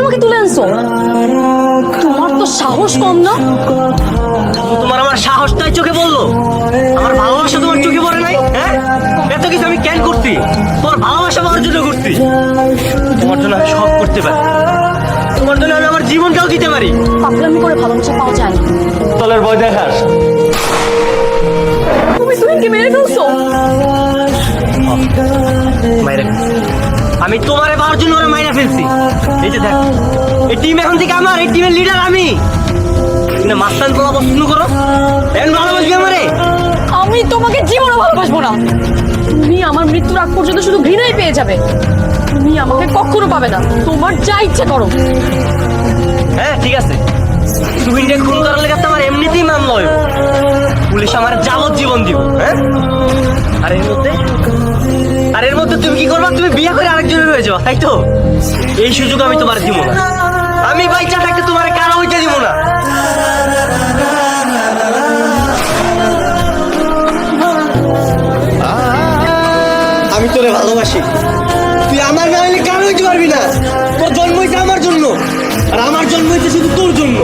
আমাকে তুলে আনছো, তোমার তো সাহস কম না? তোমার আমার সাহসটাই চোখে বললো, আমার ভালোবাসা তোমার চোখে পড়ে নাই? হ্যাঁ, এত কিছু আমি কেন করছি? তোমার ভালোবাসা আমার জন্য করছি। তোমার জন্য আমি সব করতে পারি, তোমার জন্য আমি আমার জীবনটাও দিতে পারি। পাগলামি করে ভালোবাসা পাওয়া যায় না। তলের ভয় দেখাস? তুমি তুহিনকে মেরে ফেলছো। মাইরে আমি তোমারে পাওয়ার জন্য ওরা মাইরা ফেলছি। এই যে দেখ, এই টিম এখন থেকে আমার, এই টিমের লিডার আমি। না মাস্তান তোলা পছন্দ করো, এখন ভালোবাসবি আমারে? আমি তোমাকে জীবনে ভালোবাসবো না। তুমি আমার মৃত্যুর আগ পর্যন্ত শুধু ঘৃণাই পেয়ে যাবে, তুমি আমাকে কখনো পাবে না। তোমার যা ইচ্ছে করো। হ্যাঁ ঠিক আছে, তুহিনকে খুন করার লেগে তো আমার এমনিতেই মামলা হইব, পুলিশ আমার যাবজ্জীবন দিব। হ্যাঁ, আর এর মধ্যে তুমি কি করবা? তুমি বিয়ে করে আরেকজনের হয়ে যাও, তাই তো? এই সুযোগ আমি তোমার দিব না। আমি বাইচা থাকতে তোমার কারো হইতে দিব না। আমি তোরে ভালোবাসি, তুই আমার না হইলে কারো হইতে পারবি না। তোর জন্ম হইছে আমার জন্য, আর আমার জন্ম হইছে শুধু তোর জন্য।